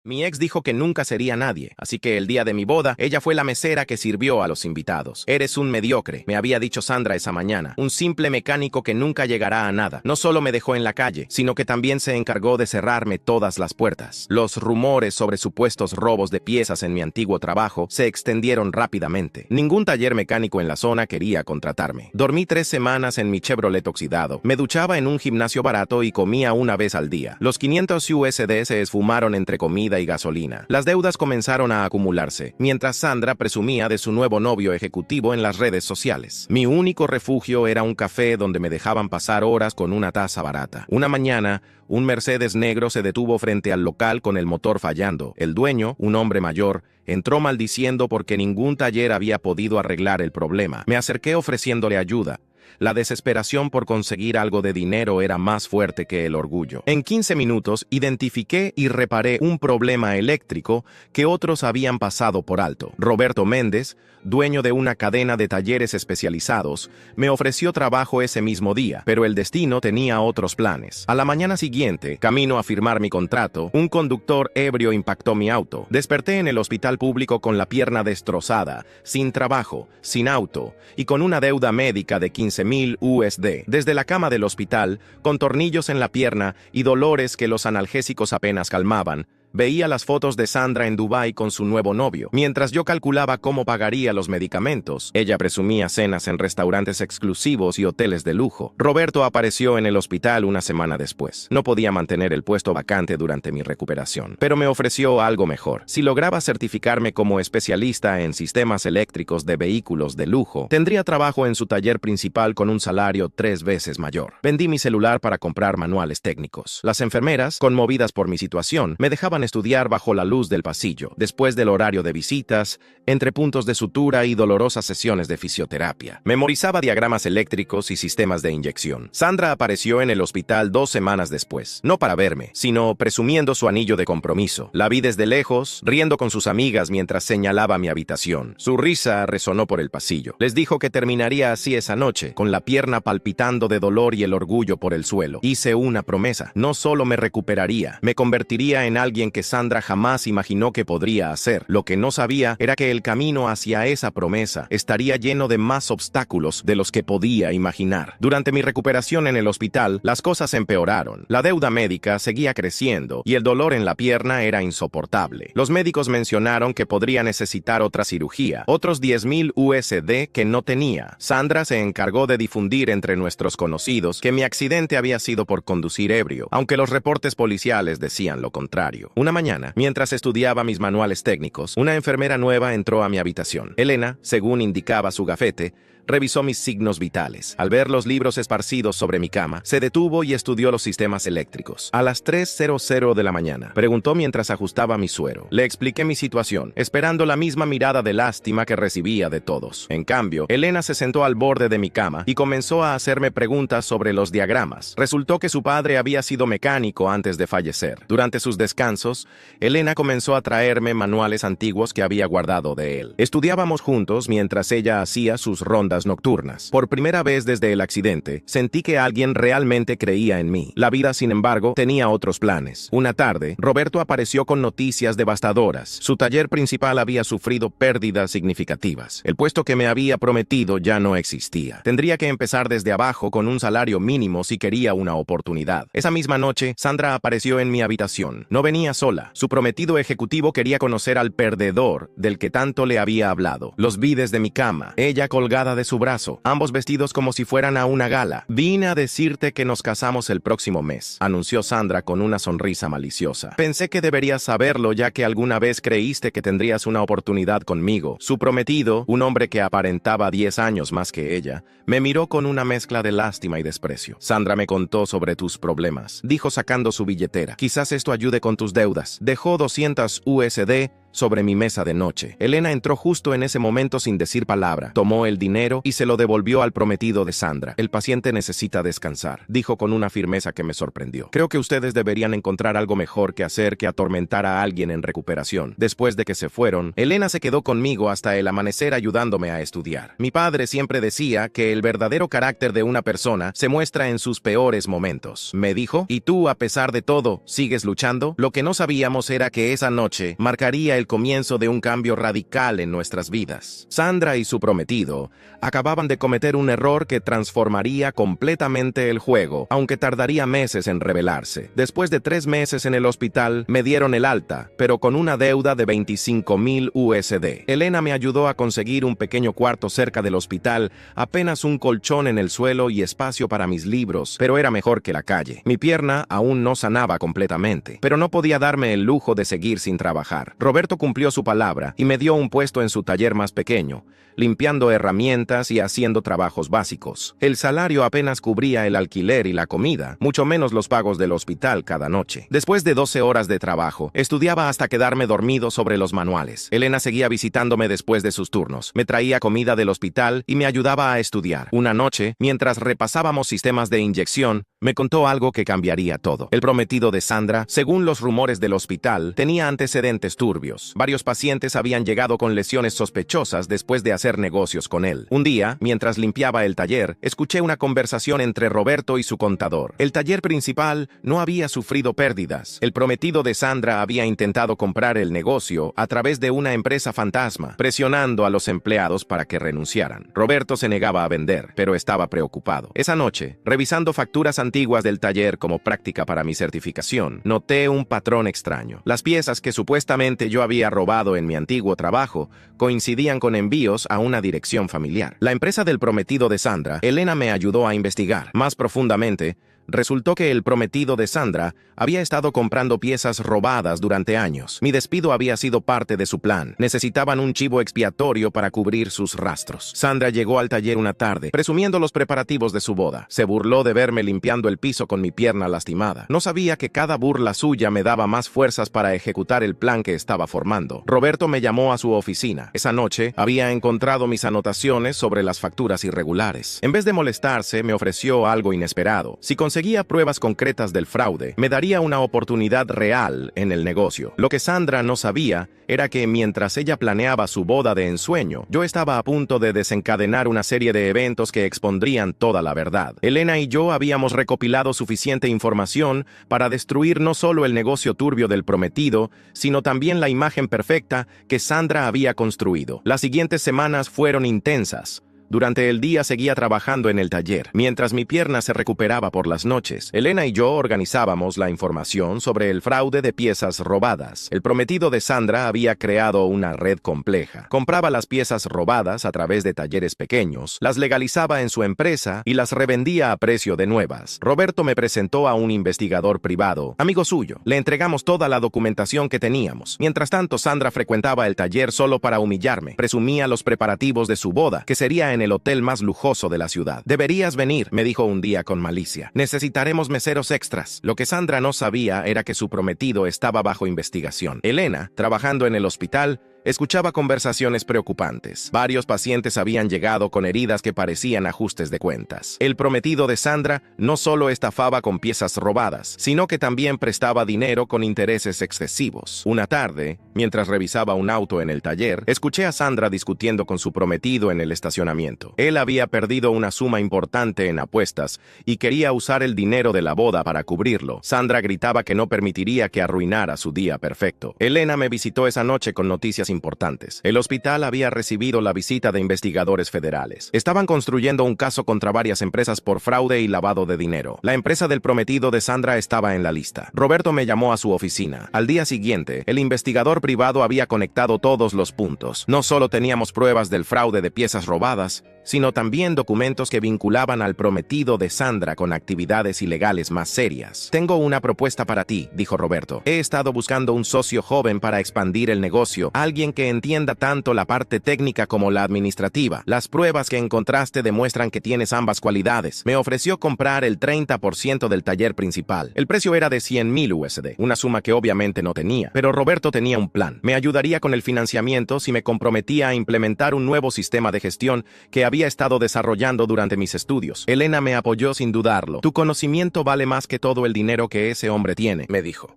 Mi ex dijo que nunca sería nadie, así que el día de mi boda, ella fue la mesera que sirvió a los invitados. Eres un mediocre, me había dicho Sandra esa mañana. Un simple mecánico que nunca llegará a nada. No solo me dejó en la calle, sino que también se encargó de cerrarme todas las puertas. Los rumores sobre supuestos robos de piezas en mi antiguo trabajo se extendieron rápidamente. Ningún taller mecánico en la zona quería contratarme. Dormí 3 semanas en mi Chevrolet oxidado. Me duchaba en un gimnasio barato y comía una vez al día. Los 500 USD se esfumaron entre comida y gasolina. Las deudas comenzaron a acumularse, mientras Sandra presumía de su nuevo novio ejecutivo en las redes sociales. Mi único refugio era un café donde me dejaban pasar horas con una taza barata. Una mañana, un Mercedes negro se detuvo frente al local con el motor fallando. El dueño, un hombre mayor, entró maldiciendo porque ningún taller había podido arreglar el problema. Me acerqué ofreciéndole ayuda. La desesperación por conseguir algo de dinero era más fuerte que el orgullo. En 15 minutos identifiqué y reparé un problema eléctrico que otros habían pasado por alto. Roberto Méndez, dueño de una cadena de talleres especializados, me ofreció trabajo ese mismo día, pero el destino tenía otros planes. A la mañana siguiente, camino a firmar mi contrato, un conductor ebrio impactó mi auto. Desperté en el hospital público con la pierna destrozada, sin trabajo, sin auto y con una deuda médica de 15,000 USD. Desde la cama del hospital, con tornillos en la pierna y dolores que los analgésicos apenas calmaban, veía las fotos de Sandra en Dubái con su nuevo novio. Mientras yo calculaba cómo pagaría los medicamentos, ella presumía cenas en restaurantes exclusivos y hoteles de lujo. Roberto apareció en el hospital una semana después. No podía mantener el puesto vacante durante mi recuperación, pero me ofreció algo mejor. Si lograba certificarme como especialista en sistemas eléctricos de vehículos de lujo, tendría trabajo en su taller principal con un salario 3 veces mayor. Vendí mi celular para comprar manuales técnicos. Las enfermeras, conmovidas por mi situación, me dejaban estudiar bajo la luz del pasillo, después del horario de visitas, entre puntos de sutura y dolorosas sesiones de fisioterapia. Memorizaba diagramas eléctricos y sistemas de inyección. Sandra apareció en el hospital 2 semanas después, no para verme, sino presumiendo su anillo de compromiso. La vi desde lejos, riendo con sus amigas mientras señalaba mi habitación. Su risa resonó por el pasillo. Les dijo que terminaría así esa noche, con la pierna palpitando de dolor y el orgullo por el suelo. Hice una promesa. No solo me recuperaría, me convertiría en alguien que Sandra jamás imaginó que podría hacer. Lo que no sabía era que el camino hacia esa promesa estaría lleno de más obstáculos de los que podía imaginar. Durante mi recuperación en el hospital, las cosas empeoraron. La deuda médica seguía creciendo y el dolor en la pierna era insoportable. Los médicos mencionaron que podría necesitar otra cirugía, otros 10,000 USD que no tenía. Sandra se encargó de difundir entre nuestros conocidos que mi accidente había sido por conducir ebrio, aunque los reportes policiales decían lo contrario. Una mañana, mientras estudiaba mis manuales técnicos, una enfermera nueva entró a mi habitación. Elena, según indicaba su gafete, revisó mis signos vitales. Al ver los libros esparcidos sobre mi cama, se detuvo y estudió los sistemas eléctricos. A las 3:00 de la mañana, preguntó mientras ajustaba mi suero. Le expliqué mi situación, esperando la misma mirada de lástima que recibía de todos. En cambio, Elena se sentó al borde de mi cama y comenzó a hacerme preguntas sobre los diagramas. Resultó que su padre había sido mecánico antes de fallecer. Durante sus descansos, Elena comenzó a traerme manuales antiguos que había guardado de él. Estudiábamos juntos mientras ella hacía sus rondas nocturnas. Por primera vez desde el accidente, sentí que alguien realmente creía en mí. La vida, sin embargo, tenía otros planes. Una tarde, Roberto apareció con noticias devastadoras. Su taller principal había sufrido pérdidas significativas. El puesto que me había prometido ya no existía. Tendría que empezar desde abajo con un salario mínimo si quería una oportunidad. Esa misma noche, Sandra apareció en mi habitación. No venía sola. Su prometido ejecutivo quería conocer al perdedor del que tanto le había hablado. Los vi desde mi cama, ella colgada de su brazo, ambos vestidos como si fueran a una gala. Vine a decirte que nos casamos el próximo mes, anunció Sandra con una sonrisa maliciosa. Pensé que deberías saberlo ya que alguna vez creíste que tendrías una oportunidad conmigo. Su prometido, un hombre que aparentaba 10 años más que ella, me miró con una mezcla de lástima y desprecio. Sandra me contó sobre tus problemas, dijo sacando su billetera. Quizás esto ayude con tus deudas. Dejó 200 USD sobre mi mesa de noche. Elena entró justo en ese momento sin decir palabra. Tomó el dinero y se lo devolvió al prometido de Sandra. El paciente necesita descansar, dijo con una firmeza que me sorprendió. Creo que ustedes deberían encontrar algo mejor que hacer que atormentar a alguien en recuperación. Después de que se fueron, Elena se quedó conmigo hasta el amanecer ayudándome a estudiar. Mi padre siempre decía que el verdadero carácter de una persona se muestra en sus peores momentos. Me dijo, ¿y tú, a pesar de todo, sigues luchando? Lo que no sabíamos era que esa noche marcaría el comienzo de un cambio radical en nuestras vidas. Sandra y su prometido acababan de cometer un error que transformaría completamente el juego, aunque tardaría meses en revelarse. Después de 3 meses en el hospital, me dieron el alta, pero con una deuda de 25,000 USD. Elena me ayudó a conseguir un pequeño cuarto cerca del hospital, apenas un colchón en el suelo y espacio para mis libros, pero era mejor que la calle. Mi pierna aún no sanaba completamente, pero no podía darme el lujo de seguir sin trabajar. Roberto cumplió su palabra y me dio un puesto en su taller más pequeño, limpiando herramientas y haciendo trabajos básicos. El salario apenas cubría el alquiler y la comida, mucho menos los pagos del hospital cada noche. Después de 12 horas de trabajo, estudiaba hasta quedarme dormido sobre los manuales. Elena seguía visitándome después de sus turnos. Me traía comida del hospital y me ayudaba a estudiar. Una noche, mientras repasábamos sistemas de inyección, me contó algo que cambiaría todo. El prometido de Sandra, según los rumores del hospital, tenía antecedentes turbios. Varios pacientes habían llegado con lesiones sospechosas después de hacer negocios con él. Un día, mientras limpiaba el taller, escuché una conversación entre Roberto y su contador. El taller principal no había sufrido pérdidas. El prometido de Sandra había intentado comprar el negocio a través de una empresa fantasma, presionando a los empleados para que renunciaran. Roberto se negaba a vender, pero estaba preocupado. Esa noche, revisando facturas antiguas del taller como práctica para mi certificación, noté un patrón extraño. Las piezas que supuestamente yo había robado en mi antiguo trabajo coincidían con envíos a una dirección familiar. La empresa del prometido de Sandra, Elena me ayudó a investigar. Más profundamente, resultó que el prometido de Sandra había estado comprando piezas robadas durante años. Mi despido había sido parte de su plan. Necesitaban un chivo expiatorio para cubrir sus rastros. Sandra llegó al taller una tarde, presumiendo los preparativos de su boda. Se burló de verme limpiando el piso con mi pierna lastimada. No sabía que cada burla suya me daba más fuerzas para ejecutar el plan que estaba formando. Roberto me llamó a su oficina. Esa noche había encontrado mis anotaciones sobre las facturas irregulares. En vez de molestarse, me ofreció algo inesperado. Si conseguía pruebas concretas del fraude, me daría una oportunidad real en el negocio. Lo que Sandra no sabía era que mientras ella planeaba su boda de ensueño, yo estaba a punto de desencadenar una serie de eventos que expondrían toda la verdad. Elena y yo habíamos recopilado suficiente información para destruir no solo el negocio turbio del prometido, sino también la imagen perfecta que Sandra había construido. Las siguientes semanas fueron intensas. Durante el día seguía trabajando en el taller, mientras mi pierna se recuperaba por las noches. Elena y yo organizábamos la información sobre el fraude de piezas robadas. El prometido de Sandra había creado una red compleja. Compraba las piezas robadas a través de talleres pequeños, las legalizaba en su empresa y las revendía a precio de nuevas. Roberto me presentó a un investigador privado, amigo suyo. Le entregamos toda la documentación que teníamos. Mientras tanto, Sandra frecuentaba el taller solo para humillarme. Presumía los preparativos de su boda, que sería en el hotel más lujoso de la ciudad. Deberías venir, me dijo un día con malicia. Necesitaremos meseros extras. Lo que Sandra no sabía era que su prometido estaba bajo investigación. Elena, trabajando en el hospital, escuchaba conversaciones preocupantes. Varios pacientes habían llegado con heridas que parecían ajustes de cuentas. El prometido de Sandra no solo estafaba con piezas robadas, sino que también prestaba dinero con intereses excesivos. Una tarde, mientras revisaba un auto en el taller, escuché a Sandra discutiendo con su prometido en el estacionamiento. Él había perdido una suma importante en apuestas y quería usar el dinero de la boda para cubrirlo. Sandra gritaba que no permitiría que arruinara su día perfecto. Elena me visitó esa noche con noticias importantes. El hospital había recibido la visita de investigadores federales. Estaban construyendo un caso contra varias empresas por fraude y lavado de dinero. La empresa del prometido de Sandra estaba en la lista. Roberto me llamó a su oficina. Al día siguiente, el investigador privado había conectado todos los puntos. No solo teníamos pruebas del fraude de piezas robadas, sino también documentos que vinculaban al prometido de Sandra con actividades ilegales más serias. Tengo una propuesta para ti, dijo Roberto. He estado buscando un socio joven para expandir el negocio, alguien que entienda tanto la parte técnica como la administrativa. Las pruebas que encontraste demuestran que tienes ambas cualidades. Me ofreció comprar el 30% del taller principal. El precio era de 100,000 USD, una suma que obviamente no tenía, pero Roberto tenía un plan. Me ayudaría con el financiamiento si me comprometía a implementar un nuevo sistema de gestión que había estado desarrollando durante mis estudios. Elena me apoyó sin dudarlo. Tu conocimiento vale más que todo el dinero que ese hombre tiene, me dijo.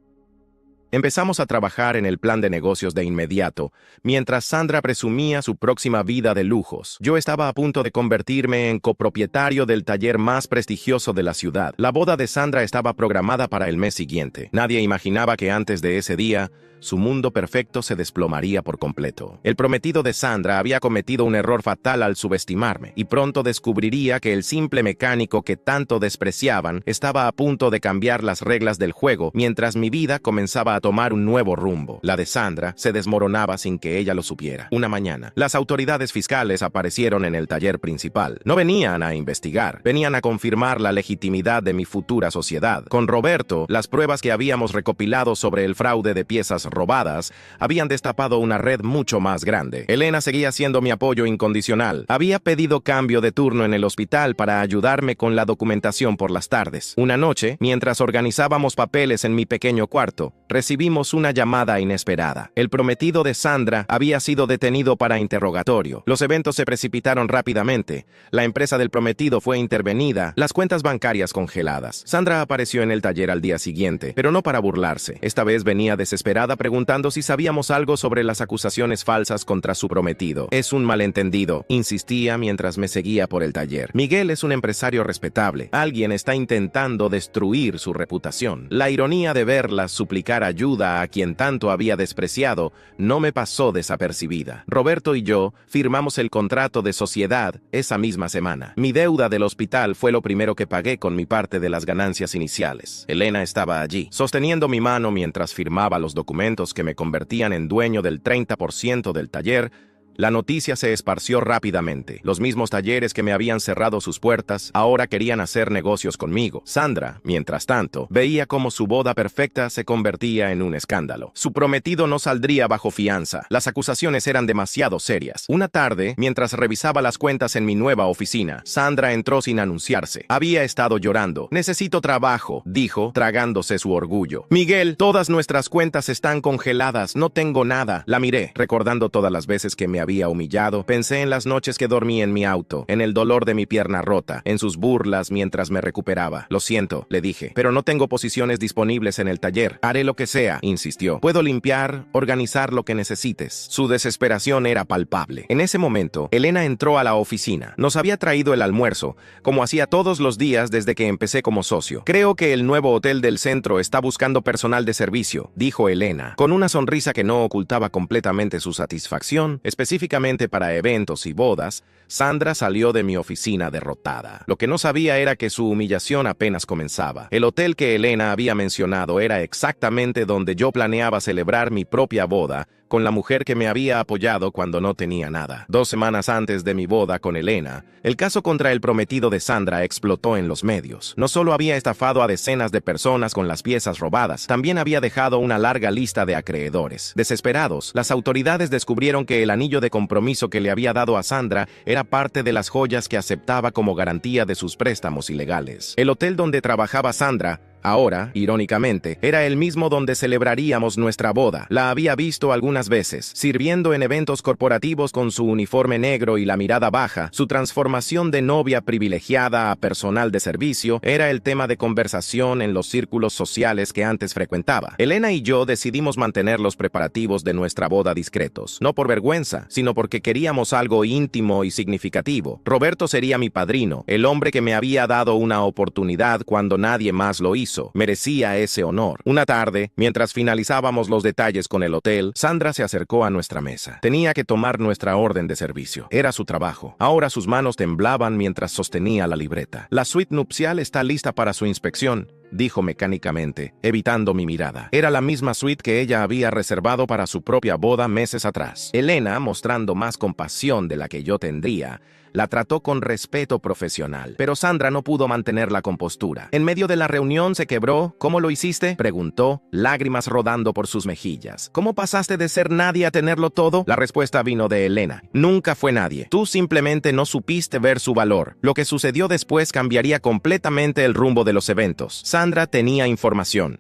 Empezamos a trabajar en el plan de negocios de inmediato, mientras Sandra presumía su próxima vida de lujos. Yo estaba a punto de convertirme en copropietario del taller más prestigioso de la ciudad. La boda de Sandra estaba programada para el mes siguiente. Nadie imaginaba que antes de ese día, su mundo perfecto se desplomaría por completo. El prometido de Sandra había cometido un error fatal al subestimarme, y pronto descubriría que el simple mecánico que tanto despreciaban estaba a punto de cambiar las reglas del juego, mientras mi vida comenzaba a tomar un nuevo rumbo. La de Sandra se desmoronaba sin que ella lo supiera. Una mañana, las autoridades fiscales aparecieron en el taller principal. No venían a investigar, venían a confirmar la legitimidad de mi futura sociedad. Con Roberto, las pruebas que habíamos recopilado sobre el fraude de piezas robadas habían destapado una red mucho más grande. Elena seguía siendo mi apoyo incondicional. Había pedido cambio de turno en el hospital para ayudarme con la documentación por las tardes. Una noche, mientras organizábamos papeles en mi pequeño cuarto, recibimos una llamada inesperada. El prometido de Sandra había sido detenido para interrogatorio. Los eventos se precipitaron rápidamente. La empresa del prometido fue intervenida, las cuentas bancarias congeladas. Sandra apareció en el taller al día siguiente, pero no para burlarse. Esta vez venía desesperada preguntando si sabíamos algo sobre las acusaciones falsas contra su prometido. Es un malentendido, insistía mientras me seguía por el taller. Miguel es un empresario respetable. Alguien está intentando destruir su reputación. La ironía de verla suplicar ayuda a quien tanto había despreciado no me pasó desapercibida. Roberto y yo firmamos el contrato de sociedad esa misma semana. Mi deuda del hospital fue lo primero que pagué con mi parte de las ganancias iniciales. Elena estaba allí, sosteniendo mi mano mientras firmaba los documentos que me convertían en dueño del 30% del taller. La noticia se esparció rápidamente. Los mismos talleres que me habían cerrado sus puertas ahora querían hacer negocios conmigo. Sandra, mientras tanto, veía cómo su boda perfecta se convertía en un escándalo. Su prometido no saldría bajo fianza. Las acusaciones eran demasiado serias. Una tarde, mientras revisaba las cuentas en mi nueva oficina, Sandra entró sin anunciarse. Había estado llorando. Necesito trabajo, dijo, tragándose su orgullo. Miguel, todas nuestras cuentas están congeladas. No tengo nada. La miré, recordando todas las veces que me había humillado. Pensé en las noches que dormí en mi auto, en el dolor de mi pierna rota, en sus burlas mientras me recuperaba. Lo siento, le dije, pero no tengo posiciones disponibles en el taller. Haré lo que sea, insistió. Puedo limpiar, organizar lo que necesites. Su desesperación era palpable. En ese momento, Elena entró a la oficina. Nos había traído el almuerzo, como hacía todos los días desde que empecé como socio. Creo que el nuevo hotel del centro está buscando personal de servicio, dijo Elena, con una sonrisa que no ocultaba completamente su satisfacción, específicamente para eventos y bodas. Sandra salió de mi oficina derrotada. Lo que no sabía era que su humillación apenas comenzaba. El hotel que Elena había mencionado era exactamente donde yo planeaba celebrar mi propia boda con la mujer que me había apoyado cuando no tenía nada. 2 semanas antes de mi boda con Elena, el caso contra el prometido de Sandra explotó en los medios. No solo había estafado a decenas de personas con las piezas robadas, también había dejado una larga lista de acreedores. Desesperados, las autoridades descubrieron que el anillo de compromiso que le había dado a Sandra era parte de las joyas que aceptaba como garantía de sus préstamos ilegales. El hotel donde trabajaba Sandra ahora, irónicamente, era el mismo donde celebraríamos nuestra boda. La había visto algunas veces, sirviendo en eventos corporativos con su uniforme negro y la mirada baja. Su transformación de novia privilegiada a personal de servicio era el tema de conversación en los círculos sociales que antes frecuentaba. Elena y yo decidimos mantener los preparativos de nuestra boda discretos, no por vergüenza, sino porque queríamos algo íntimo y significativo. Roberto sería mi padrino, el hombre que me había dado una oportunidad cuando nadie más lo hizo. Merecía ese honor. Una tarde, mientras finalizábamos los detalles con el hotel, Sandra se acercó a nuestra mesa. Tenía que tomar nuestra orden de servicio. Era su trabajo. Ahora sus manos temblaban mientras sostenía la libreta. La suite nupcial está lista para su inspección, dijo mecánicamente, evitando mi mirada. Era la misma suite que ella había reservado para su propia boda meses atrás. Elena, mostrando más compasión de la que yo tendría, la trató con respeto profesional, pero Sandra no pudo mantener la compostura. En medio de la reunión se quebró. ¿Cómo lo hiciste?, preguntó, lágrimas rodando por sus mejillas. ¿Cómo pasaste de ser nadie a tenerlo todo? La respuesta vino de Elena. Nunca fue nadie. Tú simplemente no supiste ver su valor. Lo que sucedió después cambiaría completamente el rumbo de los eventos. Sandra tenía información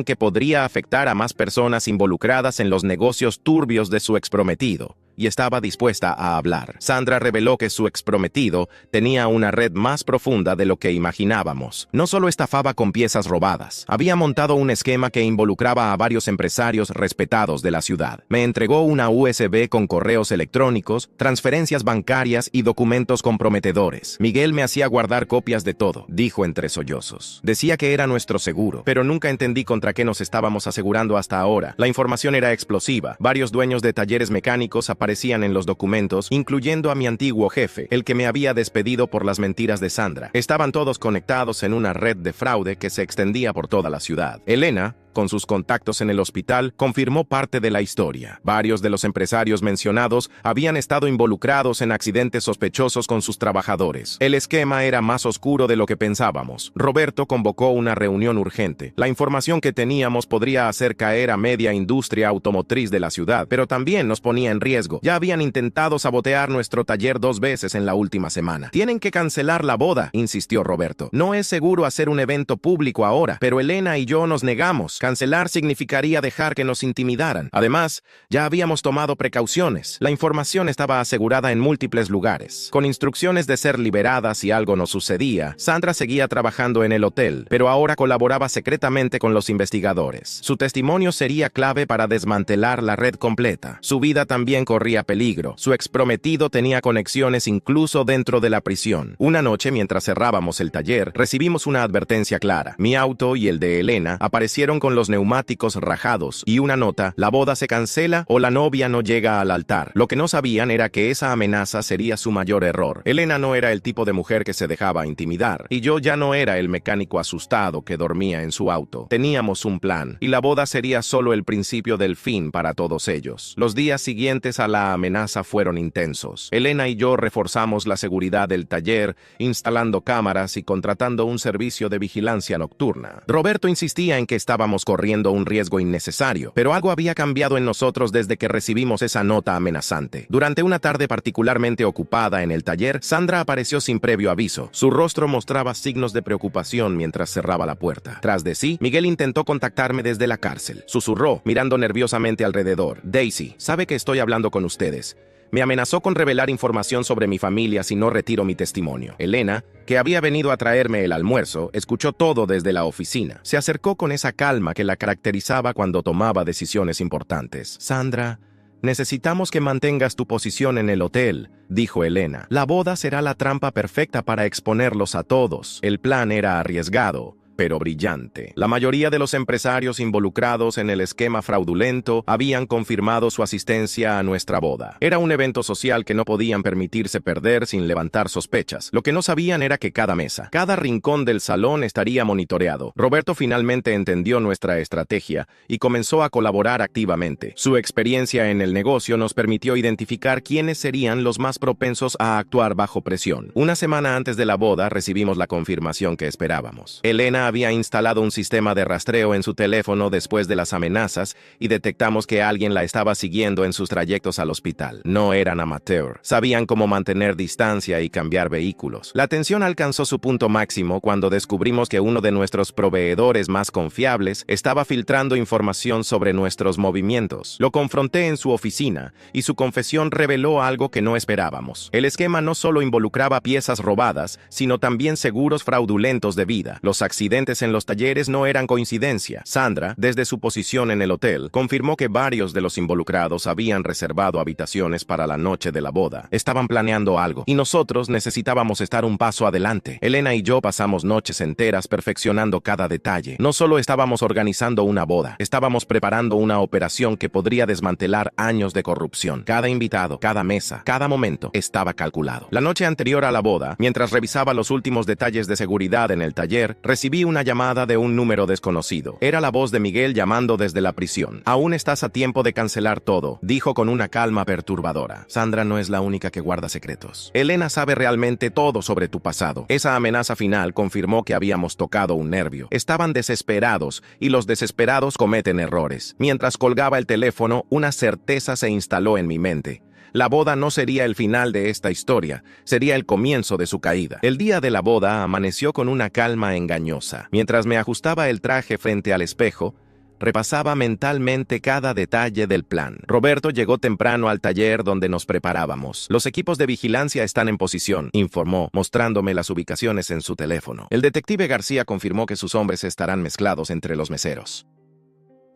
que podría afectar a más personas involucradas en los negocios turbios de su exprometido, y estaba dispuesta a hablar. Sandra reveló que su exprometido tenía una red más profunda de lo que imaginábamos. No solo estafaba con piezas robadas, había montado un esquema que involucraba a varios empresarios respetados de la ciudad. Me entregó una USB con correos electrónicos, transferencias bancarias y documentos comprometedores. Miguel me hacía guardar copias de todo, dijo entre sollozos. Decía que era nuestro seguro, pero nunca entendí contra qué nos estábamos asegurando hasta ahora. La información era explosiva. Varios dueños de talleres mecánicos aparecían en los documentos, incluyendo a mi antiguo jefe, el que me había despedido por las mentiras de Sandra. Estaban todos conectados en una red de fraude que se extendía por toda la ciudad. Elena, con sus contactos en el hospital, confirmó parte de la historia. Varios de los empresarios mencionados habían estado involucrados en accidentes sospechosos con sus trabajadores. El esquema era más oscuro de lo que pensábamos. Roberto convocó una reunión urgente. La información que teníamos podría hacer caer a media industria automotriz de la ciudad, pero también nos ponía en riesgo. Ya habían intentado sabotear nuestro taller 2 veces en la última semana. Tienen que cancelar la boda, insistió Roberto. No es seguro hacer un evento público ahora, pero Elena y yo nos negamos. Cancelar significaría dejar que nos intimidaran. Además, ya habíamos tomado precauciones. La información estaba asegurada en múltiples lugares, con instrucciones de ser liberada si algo nos sucedía. Sandra seguía trabajando en el hotel, pero ahora colaboraba secretamente con los investigadores. Su testimonio sería clave para desmantelar la red completa. Su vida también corría peligro. Su exprometido tenía conexiones incluso dentro de la prisión. Una noche, mientras cerrábamos el taller, recibimos una advertencia clara. Mi auto y el de Elena aparecieron con los neumáticos rajados y una nota: la boda se cancela o la novia no llega al altar. Lo que no sabían era que esa amenaza sería su mayor error. Elena no era el tipo de mujer que se dejaba intimidar, y yo ya no era el mecánico asustado que dormía en su auto. Teníamos un plan, y la boda sería solo el principio del fin para todos ellos. Los días siguientes a la amenaza fueron intensos. Elena y yo reforzamos la seguridad del taller, instalando cámaras y contratando un servicio de vigilancia nocturna. Roberto insistía en que estábamos corriendo un riesgo innecesario, pero algo había cambiado en nosotros desde que recibimos esa nota amenazante. Durante una tarde particularmente ocupada en el taller, Sandra apareció sin previo aviso. Su rostro mostraba signos de preocupación mientras cerraba la puerta. Tras de sí, Miguel intentó contactarme desde la cárcel. Susurró, mirando nerviosamente alrededor: Daisy, sabe que estoy hablando con ustedes. Me amenazó con revelar información sobre mi familia si no retiro mi testimonio. Elena, que había venido a traerme el almuerzo, escuchó todo desde la oficina. Se acercó con esa calma que la caracterizaba cuando tomaba decisiones importantes. Sandra, necesitamos que mantengas tu posición en el hotel, dijo Elena. La boda será la trampa perfecta para exponerlos a todos. El plan era arriesgado, pero brillante. La mayoría de los empresarios involucrados en el esquema fraudulento habían confirmado su asistencia a nuestra boda. Era un evento social que no podían permitirse perder sin levantar sospechas. Lo que no sabían era que cada mesa, cada rincón del salón estaría monitoreado. Roberto finalmente entendió nuestra estrategia y comenzó a colaborar activamente. Su experiencia en el negocio nos permitió identificar quiénes serían los más propensos a actuar bajo presión. Una semana antes de la boda recibimos la confirmación que esperábamos. Elena había instalado un sistema de rastreo en su teléfono después de las amenazas y detectamos que alguien la estaba siguiendo en sus trayectos al hospital. No eran amateur. Sabían cómo mantener distancia y cambiar vehículos. La tensión alcanzó su punto máximo cuando descubrimos que uno de nuestros proveedores más confiables estaba filtrando información sobre nuestros movimientos. Lo confronté en su oficina y su confesión reveló algo que no esperábamos. El esquema no solo involucraba piezas robadas, sino también seguros fraudulentos de vida. Los accidentes en los talleres no eran coincidencia. Sandra, desde su posición en el hotel, confirmó que varios de los involucrados habían reservado habitaciones para la noche de la boda. Estaban planeando algo, y nosotros necesitábamos estar un paso adelante. Elena y yo pasamos noches enteras perfeccionando cada detalle. No solo estábamos organizando una boda, estábamos preparando una operación que podría desmantelar años de corrupción. Cada invitado, cada mesa, cada momento estaba calculado. La noche anterior a la boda, mientras revisaba los últimos detalles de seguridad en el taller, recibí Recibí una llamada de un número desconocido. Era la voz de Miguel llamando desde la prisión. Aún estás a tiempo de cancelar todo, dijo con una calma perturbadora. Sandra no es la única que guarda secretos. Elena sabe realmente todo sobre tu pasado. Esa amenaza final confirmó que habíamos tocado un nervio. Estaban desesperados, y los desesperados cometen errores. Mientras colgaba el teléfono, una certeza se instaló en mi mente. La boda no sería el final de esta historia, sería el comienzo de su caída. El día de la boda amaneció con una calma engañosa. Mientras me ajustaba el traje frente al espejo, repasaba mentalmente cada detalle del plan. Roberto llegó temprano al taller donde nos preparábamos. Los equipos de vigilancia están en posición, informó, mostrándome las ubicaciones en su teléfono. El detective García confirmó que sus hombres estarán mezclados entre los meseros.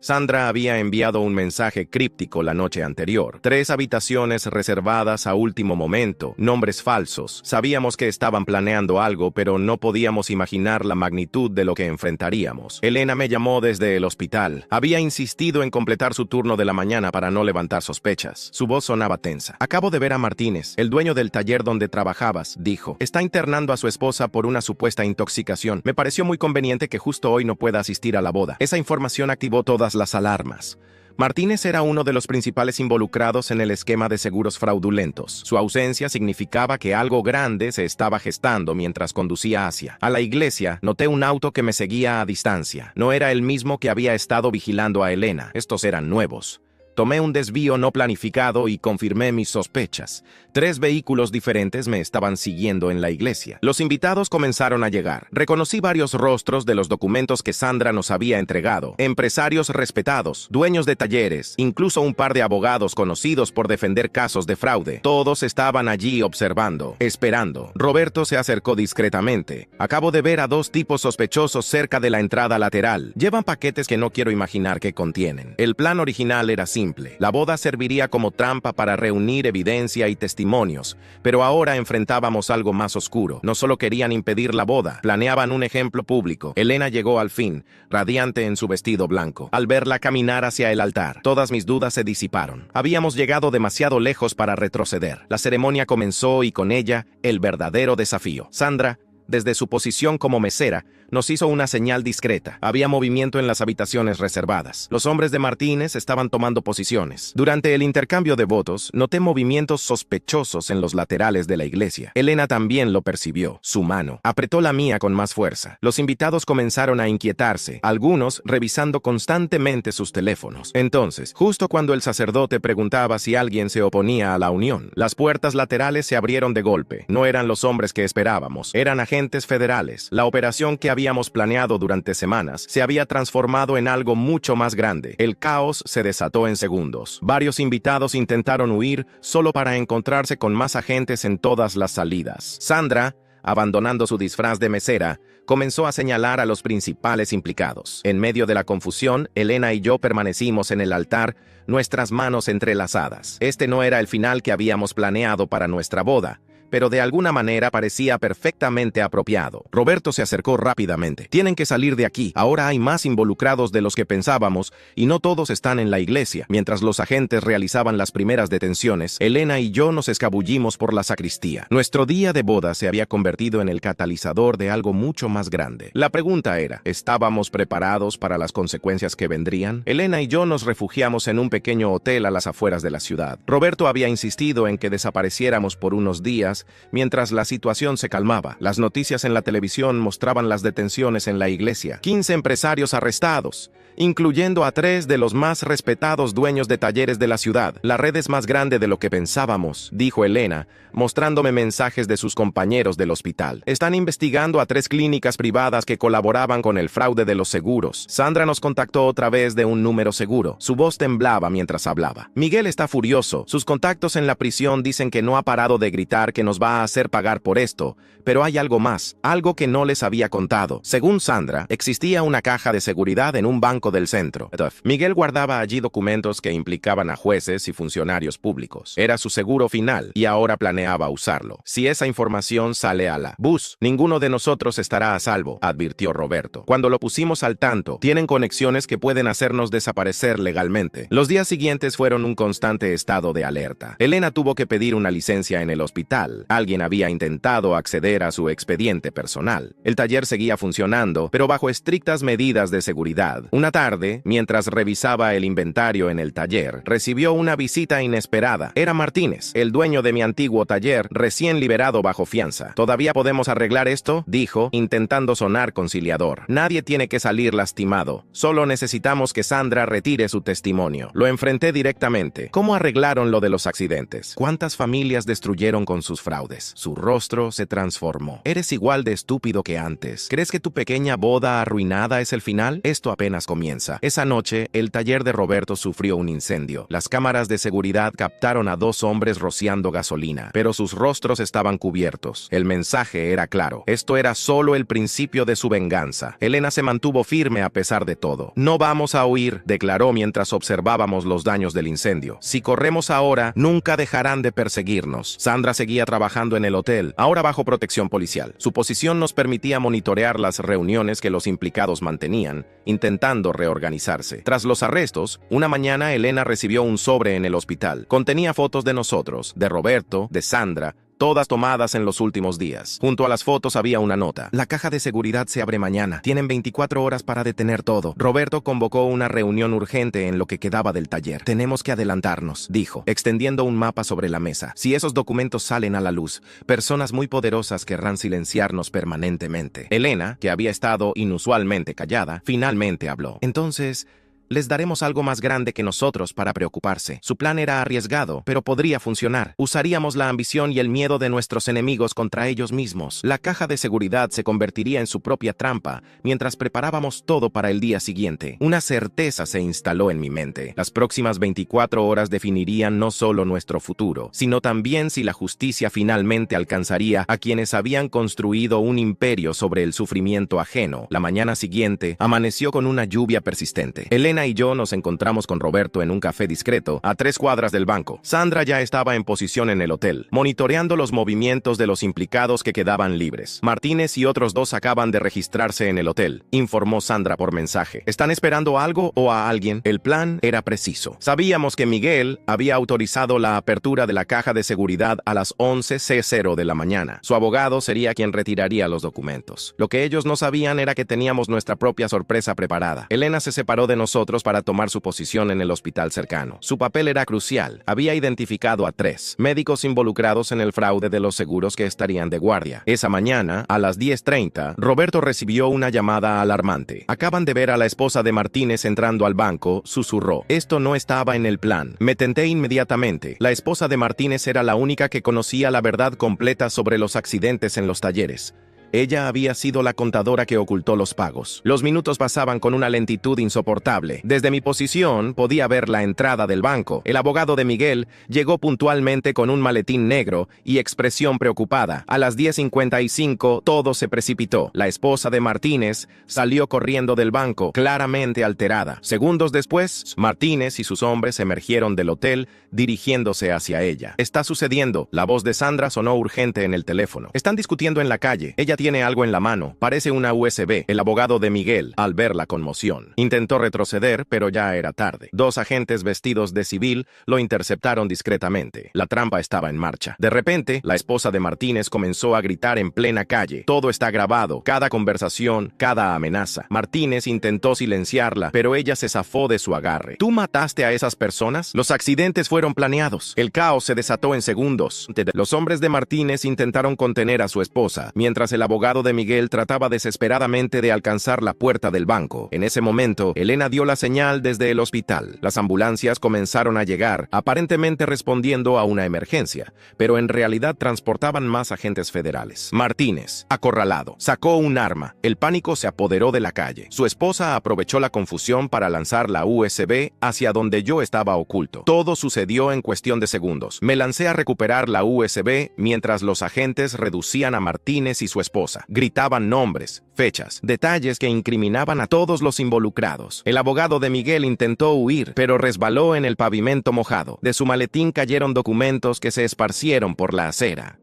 Sandra había enviado un mensaje críptico la noche anterior. 3 habitaciones reservadas a último momento, nombres falsos. Sabíamos que estaban planeando algo, pero no podíamos imaginar la magnitud de lo que enfrentaríamos. Elena me llamó desde el hospital. Había insistido en completar su turno de la mañana para no levantar sospechas. Su voz sonaba tensa. Acabo de ver a Martínez, el dueño del taller donde trabajabas, dijo. Está internando a su esposa por una supuesta intoxicación. Me pareció muy conveniente que justo hoy no pueda asistir a la boda. Esa información activó todas las alarmas. Martínez era uno de los principales involucrados en el esquema de seguros fraudulentos. Su ausencia significaba que algo grande se estaba gestando mientras conducía hacia la iglesia. Noté un auto que me seguía a distancia. No era el mismo que había estado vigilando a Elena. Estos eran nuevos. Tomé un desvío no planificado y confirmé mis sospechas. 3 vehículos diferentes me estaban siguiendo en la iglesia. Los invitados comenzaron a llegar. Reconocí varios rostros de los documentos que Sandra nos había entregado. Empresarios respetados, dueños de talleres, incluso un par de abogados conocidos por defender casos de fraude. Todos estaban allí observando, esperando. Roberto se acercó discretamente. Acabo de ver a 2 tipos sospechosos cerca de la entrada lateral. Llevan paquetes que no quiero imaginar qué contienen. El plan original era simple. La boda serviría como trampa para reunir evidencia y testimonios, pero ahora enfrentábamos algo más oscuro. No solo querían impedir la boda, planeaban un ejemplo público. Elena llegó al fin, radiante en su vestido blanco. Al verla caminar hacia el altar, todas mis dudas se disiparon. Habíamos llegado demasiado lejos para retroceder. La ceremonia comenzó y con ella, el verdadero desafío. Sandra, desde su posición como mesera, nos hizo una señal discreta. Había movimiento en las habitaciones reservadas. Los hombres de Martínez estaban tomando posiciones. Durante el intercambio de votos, noté movimientos sospechosos en los laterales de la iglesia. Elena también lo percibió. Su mano apretó la mía con más fuerza. Los invitados comenzaron a inquietarse, algunos revisando constantemente sus teléfonos. Entonces, justo cuando el sacerdote preguntaba si alguien se oponía a la unión, las puertas laterales se abrieron de golpe. No eran los hombres que esperábamos, eran agentes federales. La operación que habíamos planeado durante semanas se había transformado en algo mucho más grande. El caos se desató en segundos. Varios invitados intentaron huir solo para encontrarse con más agentes en todas las salidas. Sandra, abandonando su disfraz de mesera, comenzó a señalar a los principales implicados. En medio de la confusión, Elena y yo permanecimos en el altar, nuestras manos entrelazadas. Este no era el final que habíamos planeado para nuestra boda, pero de alguna manera parecía perfectamente apropiado. Roberto se acercó rápidamente. Tienen que salir de aquí. Ahora hay más involucrados de los que pensábamos y no todos están en la iglesia. Mientras los agentes realizaban las primeras detenciones, Elena y yo nos escabullimos por la sacristía. Nuestro día de boda se había convertido en el catalizador de algo mucho más grande. La pregunta era, ¿estábamos preparados para las consecuencias que vendrían? Elena y yo nos refugiamos en un pequeño hotel a las afueras de la ciudad. Roberto había insistido en que desapareciéramos por unos días mientras la situación se calmaba. Las noticias en la televisión mostraban las detenciones en la iglesia. 15 empresarios arrestados, incluyendo a 3 de los más respetados dueños de talleres de la ciudad. La red es más grande de lo que pensábamos, dijo Elena, mostrándome mensajes de sus compañeros del hospital. Están investigando a 3 clínicas privadas que colaboraban con el fraude de los seguros. Sandra nos contactó otra vez de un número seguro. Su voz temblaba mientras hablaba. Miguel está furioso. Sus contactos en la prisión dicen que no ha parado de gritar que nos va a hacer pagar por esto, pero hay algo más, algo que no les había contado. Según Sandra, existía una caja de seguridad en un banco del centro. Miguel guardaba allí documentos que implicaban a jueces y funcionarios públicos. Era su seguro final y ahora planeaba usarlo. Si esa información sale a la luz, ninguno de nosotros estará a salvo, advirtió Roberto. Cuando lo pusimos al tanto, tienen conexiones que pueden hacernos desaparecer legalmente. Los días siguientes fueron un constante estado de alerta. Elena tuvo que pedir una licencia en el hospital. hospital. Alguien había intentado acceder a su expediente personal. El taller seguía funcionando, pero bajo estrictas medidas de seguridad. Una tarde, mientras revisaba el inventario en el taller, recibió una visita inesperada. Era Martínez, el dueño de mi antiguo taller, recién liberado bajo fianza. ¿Todavía podemos arreglar esto?, dijo, intentando sonar conciliador. Nadie tiene que salir lastimado. Solo necesitamos que Sandra retire su testimonio. Lo enfrenté directamente. ¿Cómo arreglaron lo de los accidentes? ¿Cuántas familias destruyeron con sus fraudes? Su rostro se transformó. Eres igual de estúpido que antes. ¿Crees que tu pequeña boda arruinada es el final? Esto apenas comienza. Esa noche, el taller de Roberto sufrió un incendio. Las cámaras de seguridad captaron a dos hombres rociando gasolina, pero sus rostros estaban cubiertos. El mensaje era claro. Esto era solo el principio de su venganza. Elena se mantuvo firme a pesar de todo. No vamos a huir, declaró mientras observábamos los daños del incendio. Si corremos ahora, nunca dejarán de perseguirnos. Sandra seguía trabajando en el hotel, ahora bajo protección policial. Su posición nos permitía monitorear las reuniones que los implicados mantenían, intentando reorganizarse. Tras los arrestos, una mañana Elena recibió un sobre en el hospital. Contenía fotos de nosotros, de Roberto, de Sandra, todas tomadas en los últimos días. Junto a las fotos había una nota. La caja de seguridad se abre mañana. Tienen 24 horas para detener todo. Roberto convocó una reunión urgente en lo que quedaba del taller. Tenemos que adelantarnos, dijo, extendiendo un mapa sobre la mesa. Si esos documentos salen a la luz, personas muy poderosas querrán silenciarnos permanentemente. Elena, que había estado inusualmente callada, finalmente habló. Entonces, les daremos algo más grande que nosotros para preocuparse. Su plan era arriesgado, pero podría funcionar. Usaríamos la ambición y el miedo de nuestros enemigos contra ellos mismos. La caja de seguridad se convertiría en su propia trampa, mientras preparábamos todo para el día siguiente. Una certeza se instaló en mi mente. Las próximas 24 horas definirían no solo nuestro futuro, sino también si la justicia finalmente alcanzaría a quienes habían construido un imperio sobre el sufrimiento ajeno. La mañana siguiente, amaneció con una lluvia persistente. Elena y yo nos encontramos con Roberto en un café discreto, a 3 cuadras del banco. Sandra ya estaba en posición en el hotel, monitoreando los movimientos de los implicados que quedaban libres. Martínez y otros dos acaban de registrarse en el hotel, informó Sandra por mensaje. ¿Están esperando algo o a alguien? El plan era preciso. Sabíamos que Miguel había autorizado la apertura de la caja de seguridad a las 11:00 de la mañana. Su abogado sería quien retiraría los documentos. Lo que ellos no sabían era que teníamos nuestra propia sorpresa preparada. Elena se separó de nosotros para tomar su posición en el hospital cercano. Su papel era crucial. Había identificado a 3 médicos involucrados en el fraude de los seguros que estarían de guardia. Esa mañana, a las 10:30, Roberto recibió una llamada alarmante. Acaban de ver a la esposa de Martínez entrando al banco, susurró. Esto no estaba en el plan. Me tenté inmediatamente. La esposa de Martínez era la única que conocía la verdad completa sobre los accidentes en los talleres. Ella había sido la contadora que ocultó los pagos. Los minutos pasaban con una lentitud insoportable. Desde mi posición podía ver la entrada del banco. El abogado de Miguel llegó puntualmente con un maletín negro y expresión preocupada. A las 10:55 todo se precipitó. La esposa de Martínez salió corriendo del banco, claramente alterada. Segundos después, Martínez y sus hombres emergieron del hotel, dirigiéndose hacia ella. «Está sucediendo». La voz de Sandra sonó urgente en el teléfono. «Están discutiendo en la calle. Ella tiene algo en la mano. Parece una USB». El abogado de Miguel, al ver la conmoción, intentó retroceder, pero ya era tarde. 2 agentes vestidos de civil lo interceptaron discretamente. La trampa estaba en marcha. De repente, la esposa de Martínez comenzó a gritar en plena calle. Todo está grabado, cada conversación, cada amenaza. Martínez intentó silenciarla, pero ella se zafó de su agarre. «¿Tú mataste a esas personas? Los accidentes fueron planeados». El caos se desató en segundos. Los hombres de Martínez intentaron contener a su esposa, mientras el abogado de Miguel trataba desesperadamente de alcanzar la puerta del banco. En ese momento, Elena dio la señal desde el hospital. Las ambulancias comenzaron a llegar, aparentemente respondiendo a una emergencia, pero en realidad transportaban más agentes federales. Martínez, acorralado, sacó un arma. El pánico se apoderó de la calle. Su esposa aprovechó la confusión para lanzar la USB hacia donde yo estaba oculto. Todo sucedió en cuestión de segundos. Me lancé a recuperar la USB mientras los agentes reducían a Martínez y su esposa. Gritaban nombres, fechas, detalles que incriminaban a todos los involucrados. El abogado de Miguel intentó huir, pero resbaló en el pavimento mojado. De su maletín cayeron documentos que se esparcieron por la acera.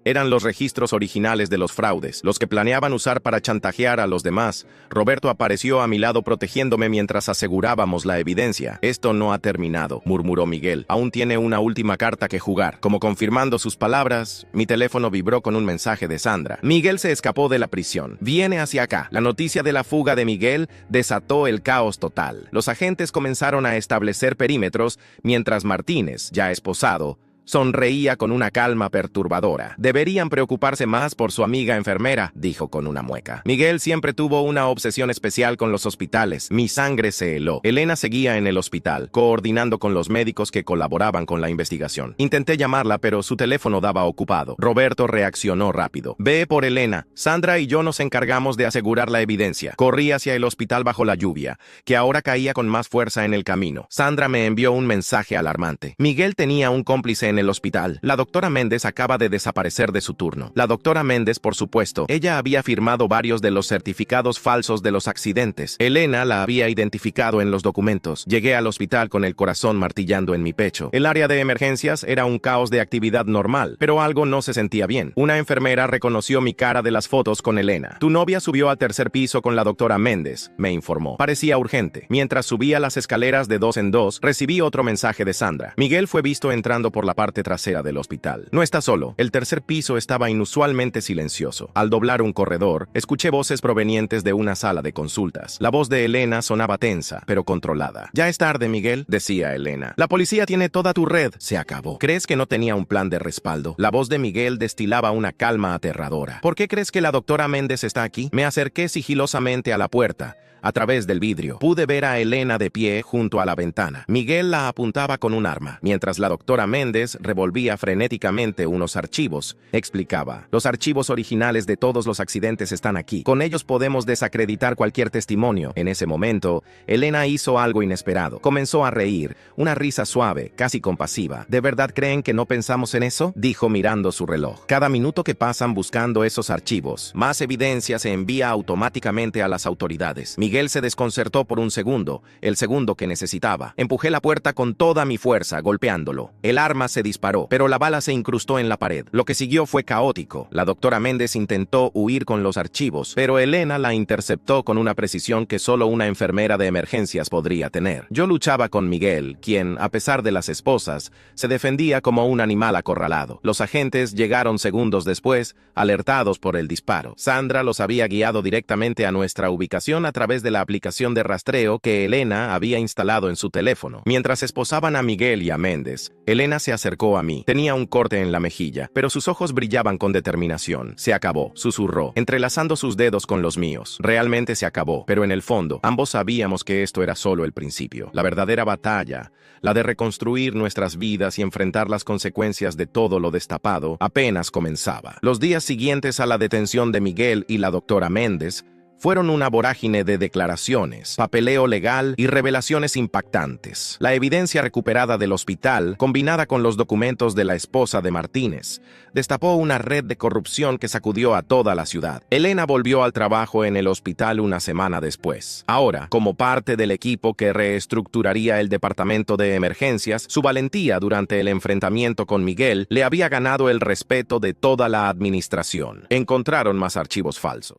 Eran los registros originales de los fraudes, los que planeaban usar para chantajear a los demás. Roberto apareció a mi lado protegiéndome mientras asegurábamos la evidencia. Esto no ha terminado, murmuró Miguel. Aún tiene una última carta que jugar. Como confirmando sus palabras, mi teléfono vibró con un mensaje de Sandra. Miguel se escapó de la prisión. Viene hacia acá. La noticia de la fuga de Miguel desató el caos total. Los agentes comenzaron a establecer perímetros, mientras Martínez, ya esposado, sonreía con una calma perturbadora. Deberían preocuparse más por su amiga enfermera, dijo con una mueca. Miguel siempre tuvo una obsesión especial con los hospitales. Mi sangre se heló. Elena seguía en el hospital, coordinando con los médicos que colaboraban con la investigación. Intenté llamarla, pero su teléfono daba ocupado. Roberto reaccionó rápido. Ve por Elena. Sandra y yo nos encargamos de asegurar la evidencia. Corrí hacia el hospital bajo la lluvia, que ahora caía con más fuerza en el camino. Sandra me envió un mensaje alarmante. Miguel tenía un cómplice en el hospital. La doctora Méndez acaba de desaparecer de su turno. La doctora Méndez, por supuesto, ella había firmado varios de los certificados falsos de los accidentes. Elena la había identificado en los documentos. Llegué al hospital con el corazón martillando en mi pecho. El área de emergencias era un caos de actividad normal, pero algo no se sentía bien. Una enfermera reconoció mi cara de las fotos con Elena. Tu novia subió al tercer piso con la doctora Méndez, me informó. Parecía urgente. Mientras subía las escaleras de 2 en 2, recibí otro mensaje de Sandra. Miguel fue visto entrando por la parte trasera del hospital. No está solo. El tercer piso estaba inusualmente silencioso. Al doblar un corredor, escuché voces provenientes de una sala de consultas. La voz de Elena sonaba tensa, pero controlada. Ya es tarde, Miguel, decía Elena. La policía tiene toda tu red. Se acabó. ¿Crees que no tenía un plan de respaldo? La voz de Miguel destilaba una calma aterradora. ¿Por qué crees que la doctora Méndez está aquí? Me acerqué sigilosamente a la puerta. A través del vidrio, pude ver a Elena de pie junto a la ventana. Miguel la apuntaba con un arma, mientras la doctora Méndez revolvía frenéticamente unos archivos. Explicaba, los archivos originales de todos los accidentes están aquí. Con ellos podemos desacreditar cualquier testimonio. En ese momento, Elena hizo algo inesperado. Comenzó a reír, una risa suave, casi compasiva. ¿De verdad creen que no pensamos en eso?, dijo mirando su reloj. Cada minuto que pasan buscando esos archivos, más evidencia se envía automáticamente a las autoridades. Miguel se desconcertó por un segundo, el segundo que necesitaba. Empujé la puerta con toda mi fuerza, golpeándolo. El arma se disparó, pero la bala se incrustó en la pared. Lo que siguió fue caótico. La doctora Méndez intentó huir con los archivos, pero Elena la interceptó con una precisión que solo una enfermera de emergencias podría tener. Yo luchaba con Miguel, quien, a pesar de las esposas, se defendía como un animal acorralado. Los agentes llegaron segundos después, alertados por el disparo. Sandra los había guiado directamente a nuestra ubicación a través de la aplicación de rastreo que Elena había instalado en su teléfono. Mientras esposaban a Miguel y a Méndez, Elena se acercó a mí. Tenía un corte en la mejilla, pero sus ojos brillaban con determinación. Se acabó, susurró, entrelazando sus dedos con los míos. Realmente se acabó, pero en el fondo, ambos sabíamos que esto era solo el principio. La verdadera batalla, la de reconstruir nuestras vidas y enfrentar las consecuencias de todo lo destapado, apenas comenzaba. Los días siguientes a la detención de Miguel y la doctora Méndez fueron una vorágine de declaraciones, papeleo legal y revelaciones impactantes. La evidencia recuperada del hospital, combinada con los documentos de la esposa de Martínez, destapó una red de corrupción que sacudió a toda la ciudad. Elena volvió al trabajo en el hospital una semana después. Ahora, como parte del equipo que reestructuraría el departamento de emergencias, su valentía durante el enfrentamiento con Miguel le había ganado el respeto de toda la administración. Encontraron más archivos falsos.